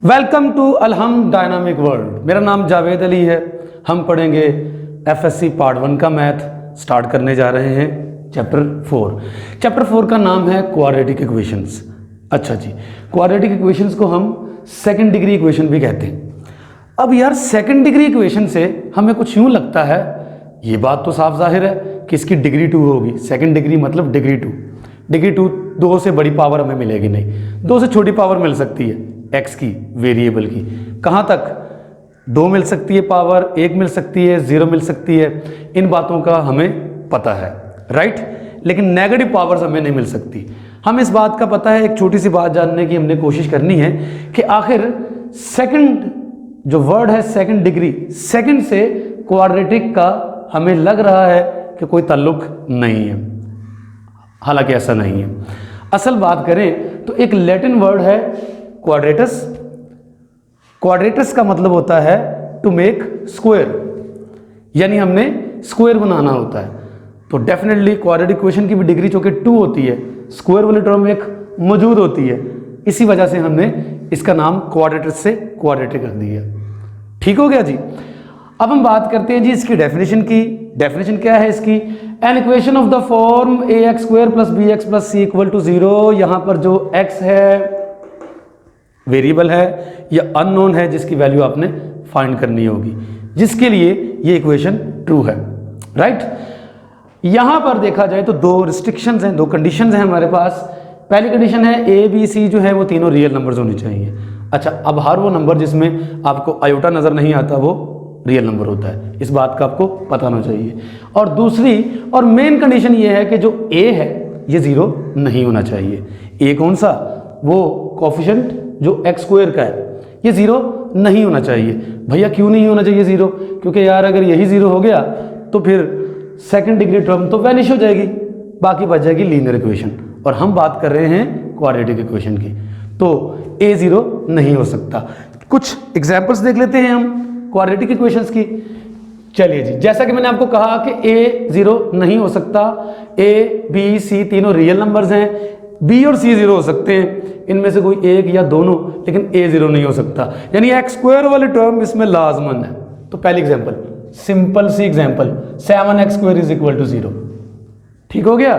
Welcome to Alham dynamic world. मेरा नाम जावेद अली है। हम पढ़ेंगे एफएससी पार्ट 1 का मैथ। स्टार्ट करने जा रहे हैं चैप्टर 4। चैप्टर 4 का नाम है क्वाड्रेटिक इक्वेशंस। अच्छा जी, क्वाड्रेटिक इक्वेशंस को हम सेकंड डिग्री इक्वेशन भी कहते हैं। अब यार सेकंड डिग्री इक्वेशन से हमें कुछ यूँ लगता है, ये बात तो साफ जाहिर है कि इसकी डिग्री 2 होगी। सेकंड डिग्री मतलब डिग्री 2। डिग्री 2 2 से बड़ी पावर हमें मिलेगी नहीं, 2 से छोटी पावर मिल सकती है x की, वेरिएबल की। कहाँ तक? 2 मिल सकती है पावर, 1 मिल सकती है, 0 मिल सकती है। इन बातों का हमें पता है, राइट। लेकिन नेगेटिव पावर्स हमें नहीं मिल सकती। हमें इस बात का पता है, एक छोटी सी बात जानने की हमने कोशिश करनी है कि आखिर सेकंड जो वर्ड है सेकंड डिग्री, सेकंड से क्वाड्रेटिक का हमें लग रहा है कि कोई ताल्लुक नहीं है। हालांकि ऐसा नहीं है। असल बात करें तो एक लैटिन वर्ड है क्वाड्रेटस। क्वाड्रेटस का मतलब होता है टू मेक स्क्वायर, यानी हमने स्क्वायर बनाना होता है। तो डेफिनेटली क्वाड्रेटिक इक्वेशन की भी डिग्री जो कि 2 होती है, स्क्वायर वाली टर्म एक मौजूद होती है। इसी वजह से हमने इसका नाम क्वाड्रेटस से क्वाड्रेटिक रख दिया। ठीक हो गया जी। अब हम बात करते हैं जी इसकी डेफिनेशन की। डेफिनेशन क्या है इसकी? An equation of the form ax square plus bx plus c equal to 0। यहां पर जो x है वेरिएबल है या अननोन है, जिसकी वैल्यू आपने फाइंड करनी होगी, जिसके लिए ये इक्वेशन ट्रू है, राइट। यहां पर देखा जाए तो 2 रिस्ट्रिक्शंस हैं, 2 कंडीशंस हैं हमारे पास। पहली कंडीशन है a b c जो है वो तीनों रियल नंबर्स होने चाहिए। अच्छा, अब हर वो नंबर जिसमें आपको आयोटा नजर नहीं आता वो रियल नंबर होता है, इस बात का आपको पता होना चाहिए। और दूसरी और मेन कंडीशन ये है कि जो a है ये 0 नहीं होना चाहिए। a कौन सा? वो कोफिशिएंट जो x स्क्वायर का है, ये 0 नहीं होना चाहिए। भैया क्यों नहीं होना चाहिए 0? क्योंकि यार अगर यही 0 हो गया तो फिर सेकंड डिग्री टर्म तो वैनिश हो जाएगी, बाकी बच जाएगी लीनियर इक्वेशन। और हम बात कर रहे हैं क्वाड्रेटिक इक्वेशन की, तो a 0 नहीं हो सकता। कुछ एग्जांपल्स देख लेते हैं हम क्वाड्रेटिक इक्वेशंस की। चलिए जी, जैसा कि मैंने आपको कहा कि a 0 नहीं हो सकता। a b c तीनों रियल नंबर्स हैं, b और c 0 हो सकते हैं, इनमें से कोई एक या दोनों, लेकिन a 0 नहीं हो सकता। यानी x स्क्वायर वाली टर्म इसमें लाजमन है। तो पहली एग्जांपल, सिंपल सी example, 7x square is equal to 0। ठीक हो गया।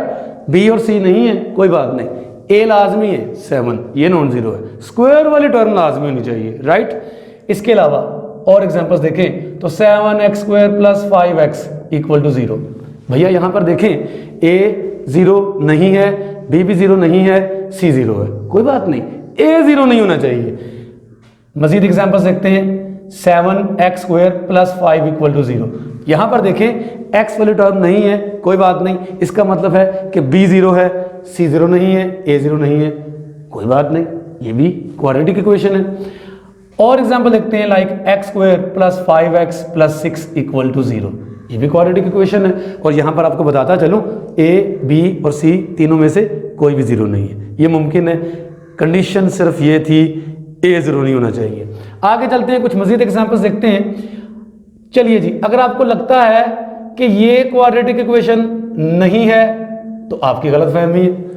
b और c नहीं है, कोई बात नहीं, a लाजमी है, 7 ये नॉन जीरो है। स्क्वायर वाली टर्म लाजमी होनी चाहिए, राइट। इसके अलावा और एग्जांपल्स देखें तो 7x square plus 5x equal to 0। भैया यहां पर देखें a 0 नहीं है, b भी 0 नहीं है, c 0 है, कोई बात नहीं, a 0 नहीं होना चाहिए। मजीद एग्जांपल्स देखते हैं, 7x square plus 5 equal to 0। यहां पर देखें x वाली टर्म नहीं है, कोई बात नहीं, इसका मतलब है कि b 0 है, c 0 नहीं है, a 0 नहीं है, कोई बात नहीं, ये भी क्वाड्रेटिक इक्वेशन है। और एग्जांपल देखते हैं like x square plus 5x plus 6 equal to 0, ये भी क्वाड्रेटिक इक्वेशन है। और यहां पर आपको बताता चलूं a b और c तीनों में से कोई भी 0 नहीं है, ये मुमकिन है। कंडीशन सिर्फ ये थी a 0 नहीं होना चाहिए। आगे चलते हैं, कुछ मजीद एग्जांपल्स देखते हैं। चलिए जी, अगर आपको लगता है कि ये क्वाड्रेटिक इक्वेशन नहीं है तो आपकी गलतफहमी है।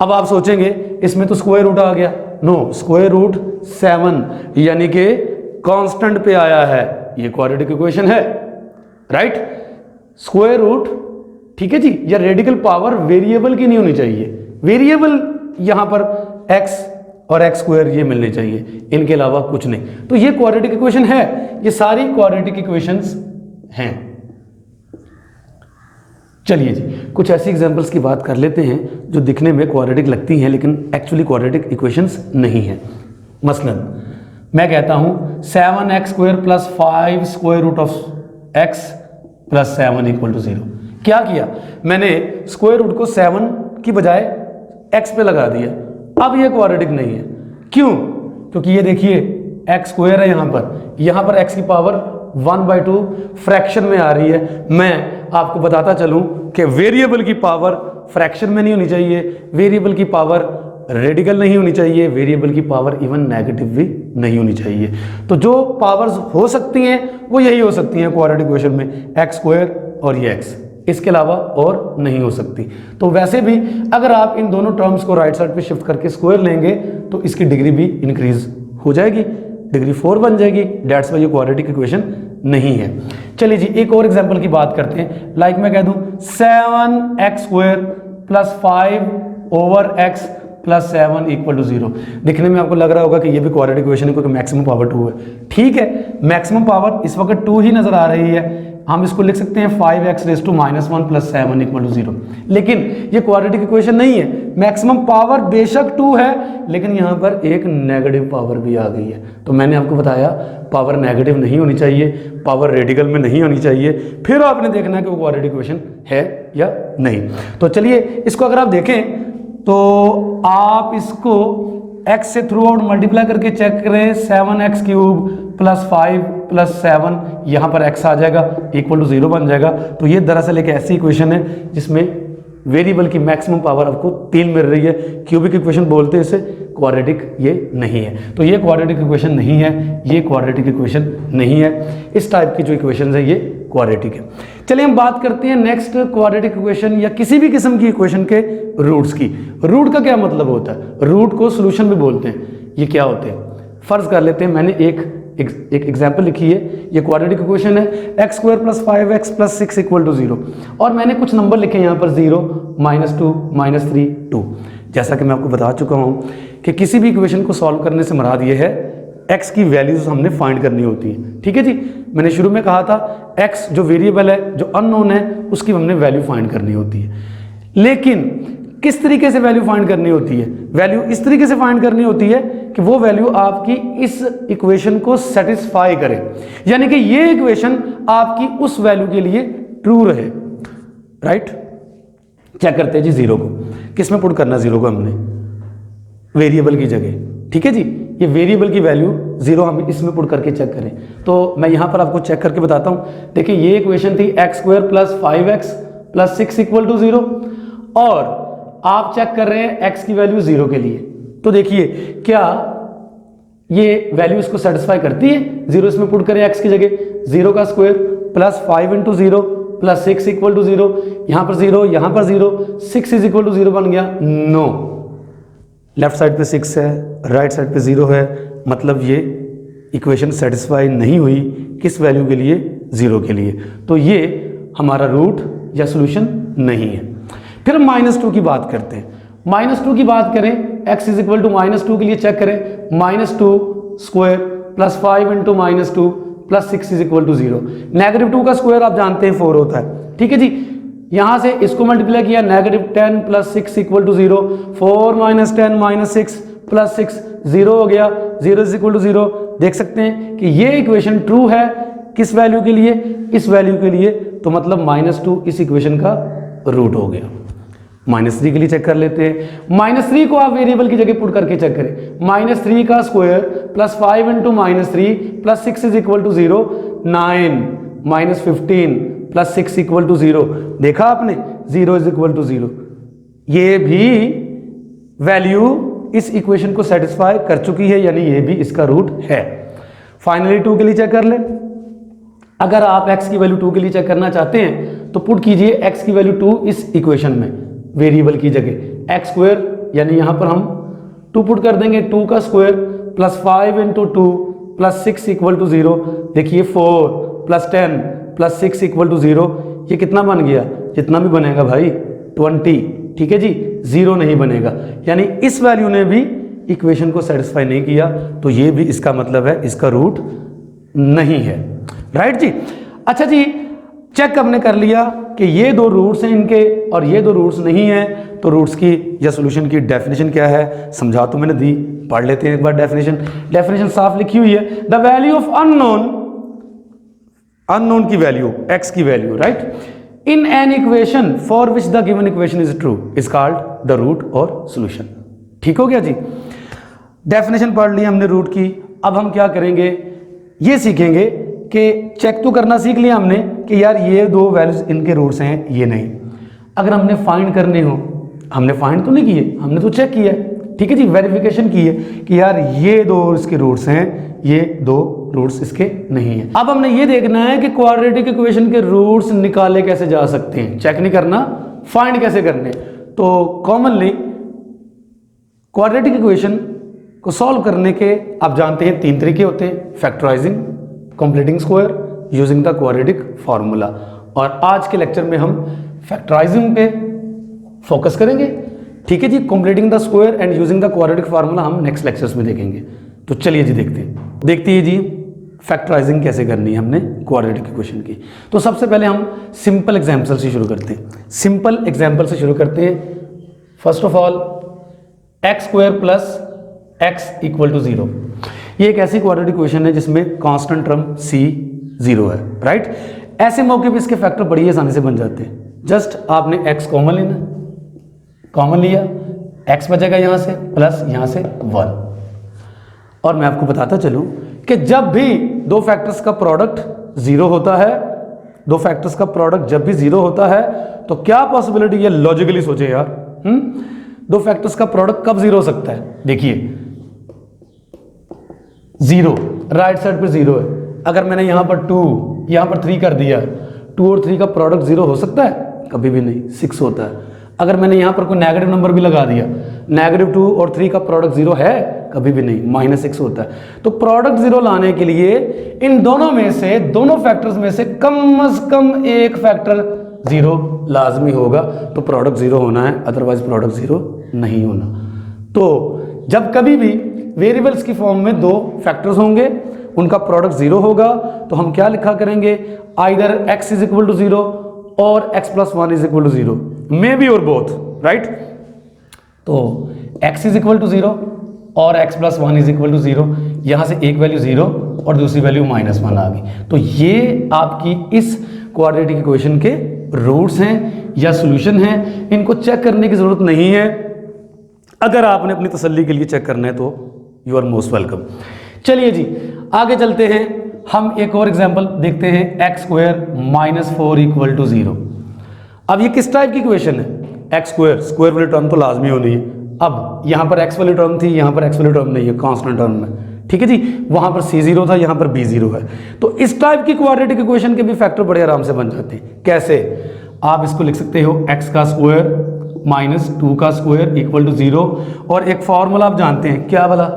अब आप सोचेंगे इसमें तो स्क्वायर रूट आ गया। नो, स्क्वायर रूट 7 यानी कि कांस्टेंट पे आया है, ये क्वाड्रेटिक इक्वेशन है, राइट। स्क्वायर रूट, ठीक है जी। या रेडिकल पावर वेरिएबल की नहीं होनी चाहिए। वेरिएबल यहां पर x और x स्क्वायर ये मिलने चाहिए, इनके अलावा कुछ नहीं। तो ये क्वाड्रेटिक इक्वेशन है, ये सारी क्वाड्रेटिक इक्वेशंस हैं। चलिए जी, कुछ ऐसी एग्जांपल्स की बात कर लेते हैं जो दिखने में क्वाड्रेटिक लगती हैं लेकिन एक्चुअली क्वाड्रेटिक इक्वेशंस नहीं है। मसलन मैं कहता हूं 7x square plus 5 square root of x plus 7 equal to 0। क्या किया मैंने? स्क्वायर रूट को 7 की बजाय x पे लगा दिया। अब ये क्वाड्रेटिक नहीं है। क्यों? क्योंकि ये देखिए x स्क्वायर है, यहां पर x की पावर 1/2 फ्रैक्शन में आ रही है। मैं आपको बताता चलूं कि वेरिएबल की पावर फ्रैक्शन में नहीं होनी चाहिए, वेरिएबल की पावर रेडिकल नहीं होनी चाहिए, वेरिएबल की पावर इवन नेगेटिव भी नहीं होनी चाहिए। तो जो पावर्स हो सकती हैं वो यही हो सकती हैं क्वाड्रेटिक इक्वेशन में, x स्क्वायर और ये x, इसके अलावा और नहीं हो सकती। तो वैसे भी अगर आप इन दोनों टर्म्स को राइट साइड पे शिफ्ट करके स्क्वायर लेंगे तो इसकी डिग्री भी इंक्रीज हो जाएगी, डिग्री 4 बन जाएगी। डेट्स वाई ये क्वाड्रेटिक इक्वेशन नहीं है। चलिए जी एक और एग्जांपल की बात करते हैं। लाइक मैं कह दूं 7x² + 5/x + 7 = 0। दिखने में आपको लग रहा होगा कि ये भी क्वाड्रेटिक इक्वेशन है क्योंकि मैक्सिमम पावर 2 है। ठीक है, मैक्सिमम पावर इस वक्त 2 ही नजर आ रही है। हम इसको लिख सकते हैं 5x⁻⁻1 + 7 = 0। लेकिन ये क्वाड्रेटिक इक्वेशन नहीं है। मैक्सिमम पावर बेशक 2 है लेकिन यहाँ पर एक नेगेटिव पावर भी आ गई है। तो मैंने आपको बताया पावर नेगेटिव नहीं होनी चाहिए, पावर रेडिकल में नहीं होनी चाहिए, फिर आपने देखना है कि वो क्वाड्रेटिक इक्वेशन है या नहीं। तो चलिए इसको अगर आप देखें तो आप इसको x से थ्रू आउट मल्टीप्लाई करके चेक करें। 7x³ + 5 + 7, यहाँ पर x आ जाएगा = 0 बन जाएगा। तो ये दरअसल एक ऐसी इक्वेशन है जिसमें वेरिएबल की मैक्सिमम पावर आपको 3 मिल रही है। क्यूबिक इक्वेशन बोलते हैं इसे, क्वाड्रेटिक ये नहीं है। तो ये क्वाड्रेटिक इक्वेशन नहीं है, ये क्वाड्रेटिक इक्वेशन नहीं है। इस टाइप की जो इक्वेशन है ये क्वाड्रेटिक है। चलिए हम बात करते हैं नेक्स्ट क्वाड्रेटिक इक्वेशन या किसी भी किस्म की इक्वेशन के रूट्स की। रूट का क्या मतलब होता है? रूट को सोल्यूशन भी बोलते हैं। ये क्या होते हैं? फर्ज कर लेते हैं मैंने एक एग्जाम्पल लिखी है, ये क्वाड्रेटिक इक्वेशन है x² + 5x + 6 = 0 और मैंने कुछ नंबर लिखे यहाँ पर 0, -2, -3, 2। जैसा कि मैं आपको बता चुका हूँ कि किसी भी इक्वेशन को सॉल्व करने से मुराद ये है x की वैल्यूज हमने फाइंड करनी होती है। ठीक है जी, मैंने शुरू में कहा था x जो वेरिएबल है, जो अननोन है, उसकी हमने वैल्यू फाइंड करनी होती है। लेकिन किस तरीके से वैल्यू फाइंड करनी होती है? वैल्यू इस तरीके से फाइंड करनी होती है कि वो वैल्यू आपकी इस इक्वेशन को सेटिस्फाई करे, यानी कि ये इक्वेशन आपकी उस वैल्यू के लिए ट्रू रहे। राइट, चेक करते हैं जी 0 को किस में पुट करना। 0 को हमने वेरिएबल की जगह, ठीक है जी, ये वेरिएबल की वैल्यू 0 हम इसमें पुट करके चेक करें। तो मैं यहां पर आपको चेक करके बताता हूं। देखिए ये इक्वेशन थी x² + 5x + 6 = 0 और आप चेक कर रहे हैं x की वैल्यू 0 के लिए। तो देखिए क्या ये वैल्यू इसको सेटिस्फाई करती है? 0 इसमें पुट करें x की जगह, 0 का स्क्वायर + 5 × 0 + 6 = 0, यहां पर 0, यहां पर 0, 6 = 0 बन गया। नो, लेफ्ट साइड पे 6 है, राइट साइड पे 0 है, मतलब ये इक्वेशन सेटिस्फाई नहीं हुई किस वैल्यू के लिए? 0 के लिए। तो ये हमारा रूट या सोल्यूशन नहीं है। फिर -2 की बात करते हैं। -2 की बात करें, x = -2 के लिए चेक करें, -2² + 5 × -2 + 6 = 0। -2 का स्क्वायर आप जानते हैं 4 होता है। ठीक है जी, यहां से इसको मल्टीप्लाई किया, -10 + 6 = 0, 4 - 10 - 6 + 6 0 हो गया, 0 = 0। देख सकते हैं कि ये इक्वेशन ट्रू है किस वैल्यू के लिए? इस वैल्यू के लिए। तो मतलब -2 इस इक्वेशन का रूट हो गया। -3 के लिए चेक कर लेते हैं। -3 को आप वेरिएबल की जगह पुट करके चेक करें। -3 का स्क्वायर + 5 × -3 + 6 = 0, 9 - 15 + 6 = 0। देखा आपने, 0 = 0। ये भी वैल्यू इस इक्वेशन को सेटिस्फाई कर चुकी है, यानी ये भी इसका रूट है। फाइनली 2 के लिए चेक कर ले। अगर आप x की वैल्यू 2 के लिए चेक करना चाहते हैं तो पुट कीजिए x की वैल्यू 2 इस इक्वेशन में वेरिएबल की जगह, x², यानी यहां पर हम 2 पुट कर देंगे, 2 का स्क्वायर + 5 × 2 + 6 = 0। देखिए 4 + 10 + 6 = 0। ये कितना बन गया? जितना भी बनेगा भाई 20। ठीक है जी, 0 नहीं बनेगा, यानी इस वैल्यू ने भी इक्वेशन को सेटिस्फाई नहीं किया। तो ये भी इसका मतलब है इसका रूट नहीं है। राइट जी, अच्छा जी, चेक हमने कर लिया कि ये 2 रूट्स हैं इनके और ये 2 रूट्स नहीं हैं। तो रूट्स की या सॉल्यूशन की डेफिनेशन क्या है समझा तो मैंने दी, पढ़ लेते हैं एक बार डेफिनेशन। डेफिनेशन साफ लिखी हुई है, द वैल्यू ऑफ अननोन की वैल्यू, x की value, right, in an equation for which the given equation is true is called the root और सॉल्यूशन। ठीक हो गया जी, डेफिनेशन पढ़ ली हमने रूट की। अब हम क्या करेंगे, ये सीखेंगे कि चेक तो करना सीख लिया हमने कि यार ये 2 वैल्यूज इनके रूट्स हैं, ये नहीं। अगर हमने फाइंड करने हो, हमने फाइंड तो नहीं किए, हमने तो चेक किया है। ठीक है जी, वेरिफिकेशन की है कि यार ये 2 इसके रूट्स हैं, ये 2 रूट्स इसके नहीं है। अब हमने ये देखना है कि क्वाड्रेटिक इक्वेशन के रूट्स निकाले कैसे जा सकते हैं। चेक नहीं करना, फाइंड कैसे करने। तो कॉमनली क्वाड्रेटिक इक्वेशन को सॉल्व करने के आप जानते हैं 3 तरीके होते हैं, factorising, completing square, using the quadratic formula. और आज के लेक्चर में हम फैक्टराइजिंग पे फोकस करेंगे, ठीक है जी। Completing the square and using the quadratic formula हम नेक्स्ट लेक्चर्स में देखेंगे। तो चलिए जी देखते हैं जी फैक्टराइजिंग कैसे करनी है हमने क्वाड्रेटिक इक्वेशन की। तो सबसे पहले हम सिंपल एग्जाम्पल से शुरू करते हैं। सिंपल एग्जाम्पल से शुरू करते हैं। First of all x square plus x equal to 0। ये एक ऐसी क्वाड्रेटिक इक्वेशन है जिसमें कांस्टेंट टर्म c 0 है, राइट। ऐसे मौके पे इसके फैक्टर बड़ी आसानी से बन जाते हैं। जस्ट आपने x कॉमन लेना, कॉमन लिया, x बचेगा यहां से प्लस यहां से 1। और मैं आपको बताता चलूं कि जब भी दो फैक्टर्स का प्रोडक्ट 0 होता है, दो फैक्टर्स का प्रोडक्ट जब भी 0 होता है तो क्या पॉसिबिलिटी है, लॉजिकली सोचे यार, दो फैक्टर्स का प्रोडक्ट कब 0 हो सकता है। देखिए 0 राइट साइड पे 0 है, अगर मैंने यहां पर 2 यहां पर 3 कर दिया, 2 और 3 का प्रोडक्ट 0 हो सकता है, कभी भी नहीं, 6 होता है। अगर मैंने यहां पर कोई नेगेटिव नंबर भी लगा दिया, -2 और 3 का प्रोडक्ट 0 है, कभी भी नहीं, -6 होता है। तो प्रोडक्ट 0 लाने के लिए इन दोनों में से, दोनों फैक्टर्स में से कम एक फैक्टर 0 लाजमी होगा, तो प्रोडक्ट 0 होना है, अदरवाइज प्रोडक्ट 0 नहीं होना। तो जब कभी भी वेरिएबल्स की फॉर्म में दो फैक्टर्स होंगे, उनका प्रोडक्ट 0 होगा, तो हम क्या लिखा करेंगे, either x is equal to 0 और x plus 1 is equal to 0, may be और बोथ, राइट। तो x इज इक्वल टू 0 और x plus 1 is equal to 0, यहां से एक वैल्यू 0 और दूसरी वैल्यू -1 आ गई। तो ये आपकी इस क्वाड्रेटिक इक्वेशन के रूट्स हैं या सॉल्यूशन हैं, इनको चेक करने की जरूरत नहीं है। अगर आपने अपनी तसल्ली के लिए चेक करना है तो यू आर मोस्ट वेलकम। चलिए जी आगे चलते हैं, हम एक और एग्जांपल देखते हैं, एक्स स्क्वायर -4 इक्वल टू 0। अब ये किस टाइप की इक्वेशन है, एक्स स्क्वायर, स्क्वायर वाली टर्म तो लाजमी होनी है। अब यहां पर एक्स वाली टर्म थी, यहां पर एक्स वाली टर्म नहीं है, कांस्टेंट टर्म में, ठीक है जी। वहां पर c0 था, यहां पर b0 है। तो इस टाइप की क्वाड्रेटिक इक्वेशन के भी फैक्टर बड़े आराम से बन जाते हैं। कैसे, आप इसको लिख सकते हो x का स्क्वायर -2 का स्क्वायर इक्वल टू 0, और एक फॉर्मूला आप जानते हैं क्या वाला,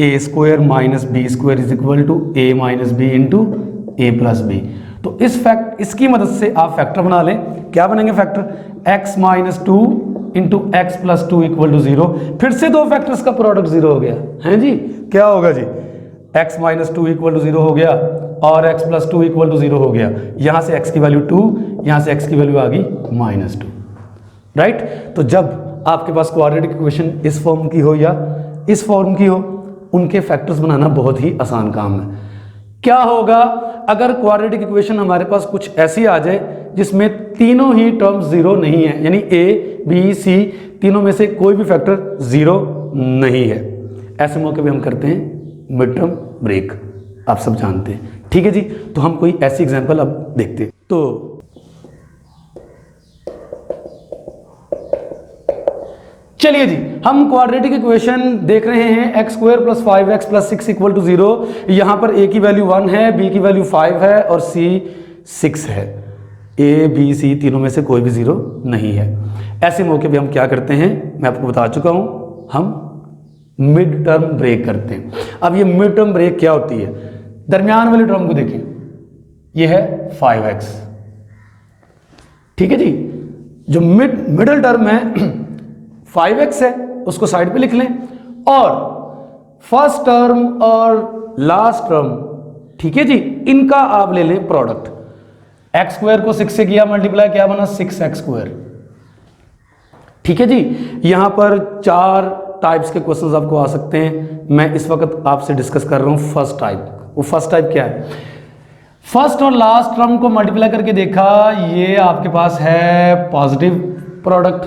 a square minus b square is equal to a minus b into a plus b. तो इसकी मदद से आप फैक्टर बना लें। क्या बनेंगे factor, x minus 2 into x plus 2 equal to 0। फिर से दो फैक्टर्स का प्रोडक्ट 0 हो गया है जी। क्या होगा जी, x माइनस 2 इक्वल टू 0 हो गया और x प्लस 2 इक्वल टू 0 हो गया। यहां से x की वैल्यू 2, यहां से x की वैल्यू आ गई -2, राइट। तो जब आपके पास क्वाड्रेटिक इक्वेशन इस फॉर्म की हो या इस फॉर्म की हो, उनके फैक्टर्स बनाना बहुत ही आसान काम है। क्या होगा अगर क्वाड्रेटिक इक्वेशन हमारे पास कुछ ऐसी आ जाए जिसमें तीनों ही टर्म्स 0 नहीं है, यानी a, b, c तीनों में से कोई भी फैक्टर 0 नहीं है। ऐसे मौके पे हम करते हैं मिड टर्म ब्रेक, आप सब जानते हैं, ठीक है जी। तो हम कोई ऐसी एग्जांपल अब देखते हैं। तो चलिए जी, हम क्वाड्रेटिक इक्वेशन देख रहे हैं, x square plus 5x plus 6 equal to 0। यहां पर a की वैल्यू 1 है, b की वैल्यू 5 है और c 6 है। a, b, c तीनों में से कोई भी 0 नहीं है। ऐसे मौके पे हम क्या करते हैं, मैं आपको बता चुका हूं, हम मिड टर्म ब्रेक करते हैं। अब ये मिड टर्म ब्रेक क्या होती है, दरमियान वाली टर्म को देखिए, ये है 5x, ठीक है जी। जो मिडल टर्म है 5x है, उसको साइड पे लिख लें, और फर्स्ट टर्म और लास्ट टर्म, ठीक है जी, इनका आप ले लें प्रोडक्ट। एक्स स्क्वायर को 6 से किया मल्टीप्लाई, क्या बना 6x स्क्वायर, ठीक है जी। यहां पर 4 टाइप्स के क्वेश्चंस आपको आ सकते हैं, मैं इस वक्त आपसे डिस्कस कर रहा हूं फर्स्ट टाइप। वो फर्स्ट टाइप क्या है, फर्स्ट और लास्ट टर्म को मल्टीप्लाई करके देखा, ये आपके पास है पॉजिटिव प्रोडक्ट,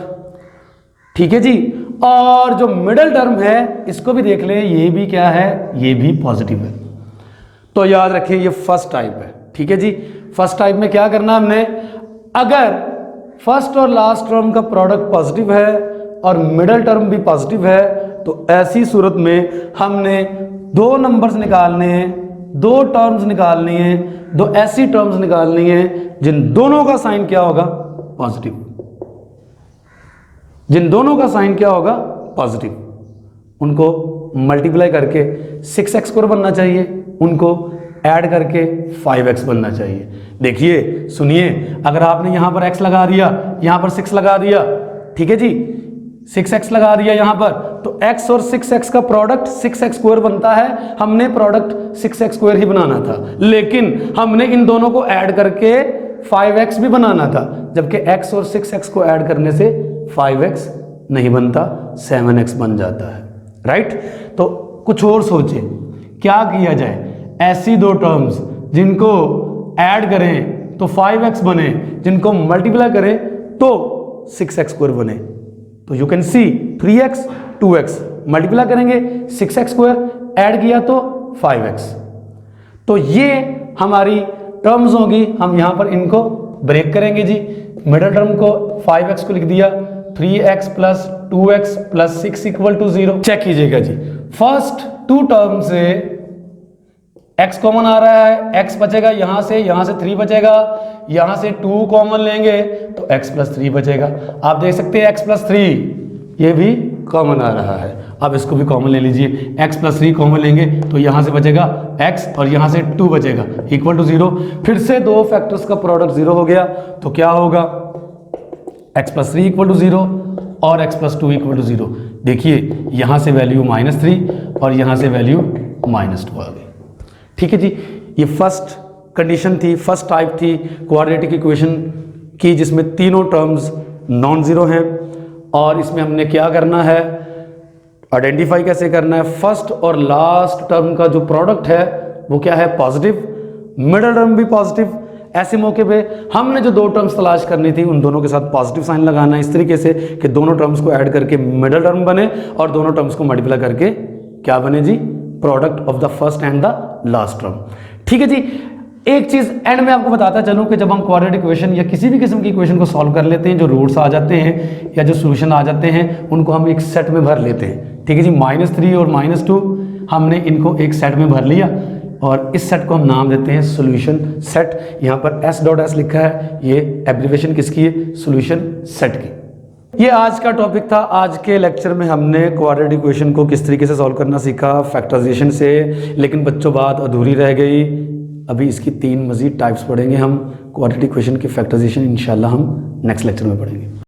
ठीक है जी। और जो मिडल टर्म है इसको भी देख ले, ये भी क्या है, ये भी पॉजिटिव है। तो याद रखिए ये फर्स्ट टाइप है, ठीक है जी। फर्स्ट टाइप में क्या करना हमने, अगर फर्स्ट और लास्ट टर्म का प्रोडक्ट पॉजिटिव है और मिडल टर्म भी पॉजिटिव है, तो ऐसी सूरत में हमने दो नंबर्स निकालने हैं, दो टर्म्स निकालनी है, दो ऐसी टर्म्स निकालनी है जिन दोनों का साइन क्या होगा, पॉजिटिव, जिन दोनों का साइन क्या होगा, पॉजिटिव। उनको मल्टीप्लाई करके 6x स्क्वायर बनना चाहिए, उनको ऐड करके 5x बनना चाहिए। देखिए सुनिए, अगर आपने यहां पर x लगा दिया, यहां पर 6 लगा दिया, ठीक है जी, 6x लगा दिया यहां पर, तो x और 6x का प्रोडक्ट 6x स्क्वायर बनता है। हमने प्रोडक्ट 6x स्क्वायर ही बनाना था, लेकिन हमने इन दोनों को ऐड करके 5x भी बनाना था, जबकि x और 6x को ऐड करने से 5x नहीं बनता, 7x बन जाता है, राइट। तो कुछ और सोचें क्या किया जाए, ऐसी दो टर्म्स जिनको ऐड करें तो 5x बने, जिनको मल्टीप्लाई करें तो 6x स्क्वायर बने। तो you can see 3x 2x multiply करेंगे 6x स्क्वायर, ऐड किया तो 5x। तो ये हमारी टर्म्स होगी, हम यहां पर इनको ब्रेक करेंगे जी। मिडिल टर्म को 5x को लिख दिया, 3x plus 2x plus 6 equal to 0। Check कीजिएगा जी, फर्स्ट टू टर्म से x कॉमन आ रहा है, x बचेगा यहां से 3 बचेगा, यहां से 2 कॉमन लेंगे तो x प्लस 3 बचेगा। आप देख सकते हैं x प्लस 3 ये भी कॉमन आ रहा है, अब इसको भी कॉमन ले लीजिए, x प्लस 3 कॉमन लेंगे तो यहां से बचेगा x और यहां से 2 बचेगा इक्वल टू 0। फिर से दो फैक्टर्स का प्रोडक्ट 0 हो गया तो क्या होगा, x प्लस 3 इक्वल टू 0 और x प्लस 2 इक्वल टू 0। देखिए यहां से वैल्यू -3 और यहां से वैल्यू -2 आ गई, ठीक है जी। ये फर्स्ट कंडीशन थी, फर्स्ट टाइप थी क्वाड्रेटिक इक्वेशन की, जिसमें तीनों टर्म्स नॉन जीरो हैं। और इसमें हमने क्या करना है, आइडेंटिफाई कैसे करना है, फर्स्ट और लास्ट टर्म का जो प्रोडक्ट है वो क्या है, पॉजिटिव, मिडिल टर्म भी पॉजिटिव। ऐसे मौके पे हमने जो दो टर्म्स तलाश करनी थी उन दोनों के साथ पॉजिटिव साइन लगाना है, इस तरीके से कि दोनों टर्म्स को ऐड करके मिडिल टर्म बने और दोनों टर्म्स को मल्टीप्लाई करके क्या बने जी, product of the first and the last term, ठीक है जी। एक चीज एंड में आपको बताता चलूं कि जब हम क्वाड्रेटिक इक्वेशन या किसी भी किस्म की इक्वेशन को सॉल्व कर लेते हैं, जो रूट्स आ जाते हैं या जो सॉल्यूशन आ जाते हैं उनको हम एक सेट में भर लेते हैं, ठीक है जी। -3 और -2 हमने इनको एक सेट में भर लिया और इस सेट को हम नाम देते हैं सॉल्यूशन सेट। यहाँ पर S.S लिखा है, ये एब्रिविएशन किसकी है, सॉल्यूशन सेट की। ये आज का टॉपिक था। आज के लेक्चर में हमने क्वाड्रेटिक इक्वेशन को किस तरीके से सॉल्व करना सीखा फैक्टराइजेशन से, लेकिन बच्चों बात अधूरी रह गई। अभी इसकी 3 मजीद टाइप्स पढ़ेंगे हम क्वाड्रेटिक इक्वेशन की फैक्टराइजेशन, इंशाल्लाह हम नेक्स्ट लेक्चर में पढ़ेंगे।